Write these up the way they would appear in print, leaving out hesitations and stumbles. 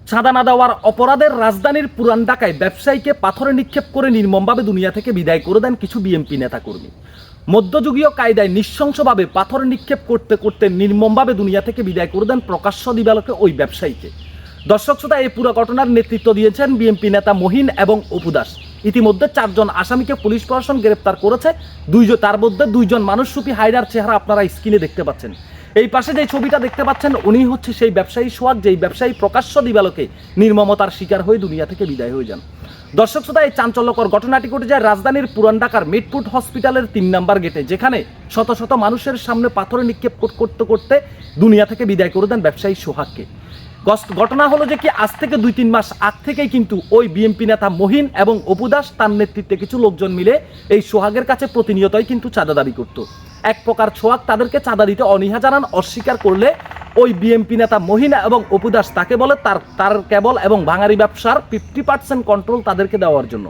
চাঁদা না দেওয়ার অপরাধের রাজধানীর পুরান ঢাকায় ব্যবসায়ীকে পাথরে নিক্ষেপ করে নির্মমভাবে দুনিয়া থেকে বিদায় করে দেন কিছু বিএনপি নেতাকর্মী। মধ্যযুগীয় কায়দায় নৃশংসভাবে পাথর নিক্ষেপ করতে করতে নির্মমভাবে দুনিয়া থেকে বিদায় করে দেন প্রকাশ্য দিবালোকে ওই ব্যবসায়ীকে। দর্শক শ্রোতা, এই পুরো ঘটনার নেতৃত্ব দিয়েছেন বিএনপি নেতা মহিন এবং অপু দাস। ইতিমধ্যে 4 জন আসামিকে পুলিশ প্রশাসন গ্রেপ্তার করেছে। তার মধ্যে 2 জন মানুষরূপী হায়দার চেহারা আপনারা স্ক্রিনে দেখতে পাচ্ছেন। এই পাশে যে ছবিটা দেখতে পাচ্ছেন উনি হচ্ছে সেই ব্যবসায়ী সোহাগ, যেই ব্যবসায়ী প্রকাশ্য দিবালোকে নির্মমতার শিকার হয়ে দুনিয়া থেকে বিদায় হয়ে যান। দর্শক শ্রোতা, এই চাঞ্চল্যকর ঘটনাটি ঘটে যায় রাজধানীর পুরান ঢাকার মিটফুট হসপিটালের 3 নম্বর গেটে, যেখানে শত শত মানুষের সামনে পাথরে নিক্ষেপ করতে করতে দুনিয়া থেকে বিদায় করে দেন ব্যবসায়ী সোহাগকে। ঘটনা হলো যে কি আজ থেকে 2-3 মাস আগ থেকেই কিন্তু ওই বিএনপি নেতা মহিন এবং অপু দাস তার নেতৃত্বে কিছু লোকজন মিলে এই সোহাগের কাছে প্রতিনিয়তই কিন্তু চাঁদা দাবি করত। এক প্রকার সোহাগ তাদেরকে চাঁদা দিতে অনীহা জানান, অস্বীকার করলে ওই বিএনপি নেতা মহিনা এবং অপু দাস তাকে বলে তার কেবল এবং ভাঙারি ব্যবসার 50% কন্ট্রোল তাদেরকে দেওয়ার জন্য।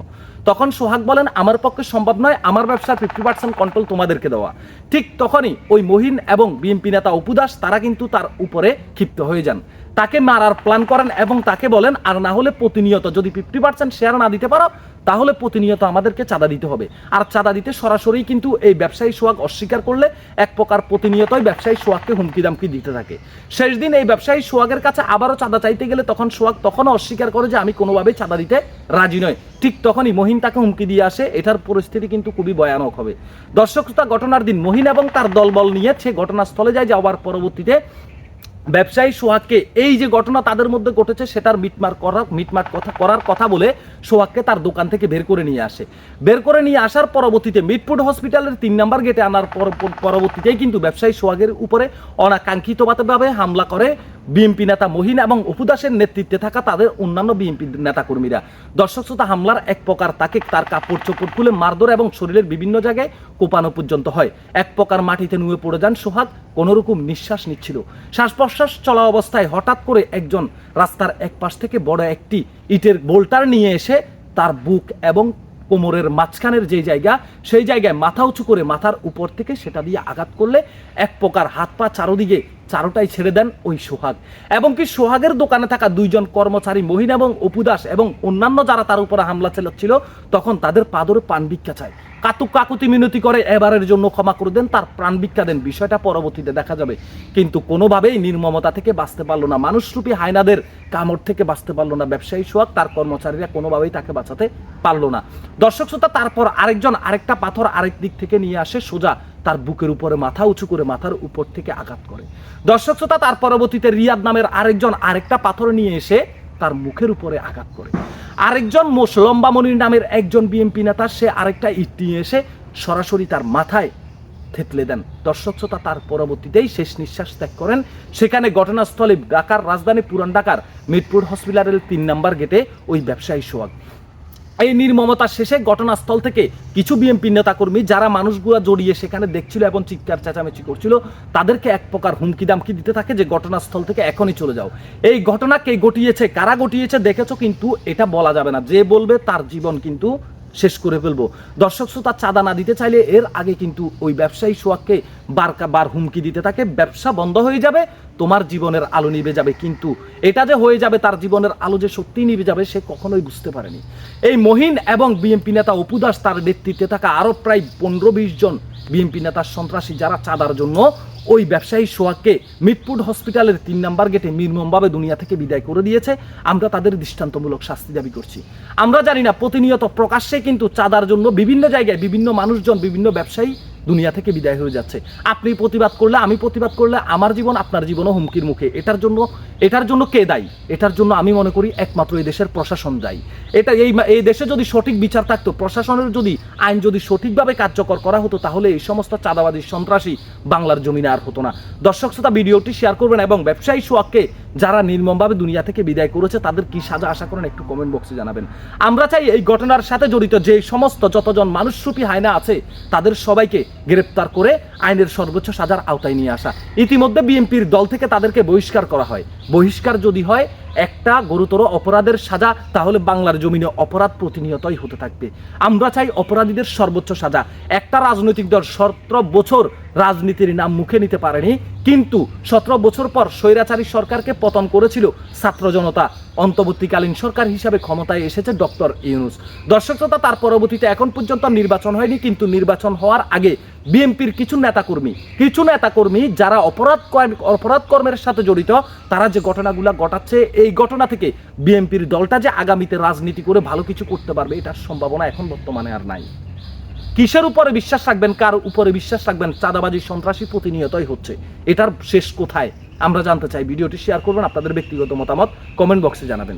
তখন সোহাগ বলেন, আমার পক্ষে সম্ভব নয়, আমার ব্যবসার 50% কন্ট্রোল তোমাদেরকে দেওয়া। ঠিক তখনই ওই মহিন এবং বিএনপি নেতা অপু দাস তারা কিন্তু তার উপরে ক্ষিপ্ত হয়ে যান, তাকে মারার প্ল্যান করেন এবং তাকে বলেন, আর না হলে প্রতিনিয়ত যদি 50% শেয়ার না দিতে পারো তাহলে প্রতিনিয়ত আমাদেরকে চাঁদা দিতে হবে। আর চাঁদা দিতে সরাসরি কিন্তু এই ব্যবসায়ী সোহাগ অস্বীকার করলে এক প্রকার প্রতিনিয়তই ব্যবসায়ী সোহাগকে হুমকি দামকি দিতে থাকে। শেষ দিন এই ব্যবসায়ী সোহাগের কাছে আবারও চাঁদা চাইতে গেলে তখন সোহাগ তখনও অস্বীকার করে যে আমি কোনোভাবেই চাঁদা দিতে রাজি নয়। ঠিক তখনই মহিন তাকে হুমকি দিয়ে আসে। এটার পরিস্থিতি কিন্তু খুবই ভয়ানক হবে। দর্শক শ্রোতা, ঘটনার দিন মহিন এবং তার দলবল নিয়ে সে ঘটনাস্থলে যায়, যাওয়ার পরবর্তীতে ব্যবসায়ী সোহাগকে এই যে ঘটনা তাদের মধ্যে ঘটেছে সেটার মিটমাট করার কথা বলে সোহাগকে তার দোকান থেকে বের করে নিয়ে আসে। বের করে নিয়ে আসার পরবর্তীতে মিটফুট হসপিটালের 3 নম্বর গেটে আনার পরবর্তীতেই কিন্তু ব্যবসায়ী সোহাগের উপরে অনাকাঙ্ক্ষিতভাবে হামলা করে বিএনপি নেতা মহিন এবং অপু দাসের নেতৃত্বে থাকা তাদের অন্যান্য বিএনপি নেতাকর্মীরা। দর্শক শ্রোতা, হামলার এক প্রকার তাকে তার কাপড় চোপড় খুলে মারধর এবং শরীরের বিভিন্ন জায়গায় কোপানো পর্যন্ত হয়। এক প্রকার মাটিতে নুয়ে পড়ে যান সোহাগ, কোনোরকম নিঃশ্বাস নিচ্ছিল। শ্বাস প্রশ্বাস চলা অবস্থায় হঠাৎ করে একজন রাস্তার এক পাশ থেকে বড় একটি ইটের বোল্টার নিয়ে এসে তার বুক এবং কোমরের মাঝখানের যে জায়গা সেই জায়গায় মাথা উঁচু করে মাথার উপর থেকে সেটা দিয়ে আঘাত করলে এক প্রকার হাত পা চারোটাই ছেড়ে দেন ওই সোহাগ। এবং কি সোহাগের দোকানে থাকা 2 জন কর্মচারী মহিন এবং অপু দাস এবং অন্যান্য যারা তার উপরে হামলা চালাচ্ছিল তখন তাদের পাদরে প্রাণ ভিক্ষা চায়, কাকুতি মিনতি করে এবারের জন্য ক্ষমা করে দেন, তার প্রাণ ভিক্ষা দেন। বিষয়টা পরবর্তীতে দেখা যাবে, কিন্তু কোনোভাবেই নির্মমতা থেকে বাঁচতে পারলো না, মানুষরূপী হায়নাদের কামড় থেকে বাঁচতে পারলো না ব্যবসায়ী সোহাগ। তার কর্মচারীরা কোনোভাবেই তাকে বাঁচাতে পারলো না। দর্শক শ্রোতা, তারপর আরেকটা পাথর আরেক দিক থেকে নিয়ে আসে, সোজা তার বুকের উপরে মাথা উঁচু করে মাথার উপর থেকে আঘাত করে। দর্শক শ্রোতা, তার পরবর্তীতে রিয়াদ নামের আরেকটা পাথর নিয়ে এসে তার মুখের উপরে আঘাত করে। আরেকজন লম্বা মনির নামের একজন বিএনপি নেতা সে আরেকটা ইট নিয়ে এসে সরাসরি তার মাথায় থেতলে দেন। দর্শক শ্রোতা, তার পরবর্তীতেই শেষ নিঃশ্বাস ত্যাগ করেন সেখানে ঘটনাস্থলে রাজধানী পুরান ঢাকার মিটফুট হসপিটালের 3 নম্বর গেটে ওই ব্যবসায়ী সোহাগ। এই নির্মমতার শেষে ঘটনাস্থল থেকে কিছু বিএনপি নেতাকর্মী যারা মানুষগুলা জড়িয়ে সেখানে দেখছিল এবং চিৎকার চেঁচামেচি করছিল তাদেরকে এক প্রকার হুমকি দামকি দিতে থাকে যে ঘটনাস্থল থেকে এখনই চলে যাও। এই ঘটনা কে ঘটিয়েছে, কারা ঘটিয়েছে দেখেছো, কিন্তু এটা বলা যাবে না, যে বলবে তার জীবন কিন্তু শেষ করে ফেলবো। দর্শক শ্রোতা, চাঁদা না দিতে চাইলে এর আগে কিন্তু ওই ব্যবসায়ী সোহাগকে বার হুমকি দিতে থাকে, ব্যবসা বন্ধ হয়ে যাবে, তোমার জীবনের আলো নিভে যাবে। কিন্তু এটা যে হয়ে যাবে তার জীবনের আলো যে সত্যিই নিভে যাবে সে কখনোই বুঝতে পারেনি। এই মহিন এবং বিএনপি নেতা অপু দাস তার নেতৃত্বে থাকা আরো প্রায় 15-20 জন বিএনপি নেতার সন্ত্রাসী যারা চাঁদার জন্য ওই ব্যবসায়ী সোহাগকে মিটফুট হসপিটালের 3 নম্বর গেটে নির্মমভাবে দুনিয়া থেকে বিদায় করে দিয়েছে। আমরা তাদের দৃষ্টান্তমূলক শাস্তি দাবি করছি। আমরা জানি না প্রতিনিয়ত প্রকাশ্যে কিন্তু চাঁদার জন্য বিভিন্ন জায়গায় বিভিন্ন মানুষজন বিভিন্ন ব্যবসায়ী দুনিয়া থেকে বিদায় হয়ে যাচ্ছে। আপনি প্রতিবাদ করলে, আমি প্রতিবাদ করলে আমার জীবন আপনার জীবনও হুমকির মুখে। এটার জন্য কে দায়ী? এটার জন্য আমি মনে করি একমাত্র এই দেশের প্রশাসন দায়ী। এই দেশে যদি সঠিক বিচার থাকতো, প্রশাসনের যদি আইন যদি সঠিকভাবে কার্যকর করা হতো তাহলে এই সমস্ত চাঁদাবাদী সন্ত্রাসী বাংলার জমিনে আর হতো না। দর্শক শ্রোতা, ভিডিওটি শেয়ার করবেন এবং ব্যবসায়ী সোহাগকে যারা নির্মমভাবে দুনিয়া থেকে বিদায় করেছে তাদের কি সাজা আশা করেন একটু কমেন্ট বক্সে জানাবেন। আমরা চাই এই ঘটনার সাথে জড়িত যে সমস্ত যতজন মানুষরূপী হায়না আছে তাদের সবাইকে গ্রেপ্তার করে আইনের সর্বোচ্চ সাজার আওতায় নিয়ে আসা। ইতিমধ্যে বিএনপির দল থেকে তাদেরকে বহিষ্কার করা হয়। বহিষ্কার যদি হয় একটা গুরুতর অপরাধের সাজা, তাহলে বাংলার জমিনে অপরাধ প্রতিনিয়তই হতে থাকবে। আমরা চাই অপরাধীদের সর্বোচ্চ সাজা। একটা রাজনৈতিক দল 17 বছর রাজনীতির নাম মুখে নিতে পারেনি, কিন্তু 17 বছর পর স্বৈরাচারী সরকারকে পতন করেছিল ছাত্র জনতা। অন্তর্বর্তীকালীন সরকার হিসাবে ক্ষমতায় এসেছে ডক্টর ইউনূস। দর্শক শ্রোতা, তার পরবর্তীতে এখন পর্যন্ত নির্বাচন হয়নি, কিন্তু নির্বাচন হওয়ার আগে বিএনপির কিছু নেতাকর্মী যারা অপরাধ কর্মের সাথে জড়িত, তারা যে ঘটনাগুলো ঘটাচ্ছে, এই ঘটনা থেকে বিএনপির দলটা যে আগামীতে রাজনীতি করে ভালো কিছু করতে পারবে, এটার সম্ভাবনা এখন বর্তমানে আর নাই। কিসের উপরে বিশ্বাস রাখবেন, কার উপরে বিশ্বাস রাখবেন? চাঁদাবাজি, সন্ত্রাসী প্রতিনিয়তই হচ্ছে, এটার শেষ কোথায় আমরা জানতে চাই। ভিডিওটি শেয়ার করবেন, আপনাদের ব্যক্তিগত মতামত কমেন্ট বক্সে জানাবেন।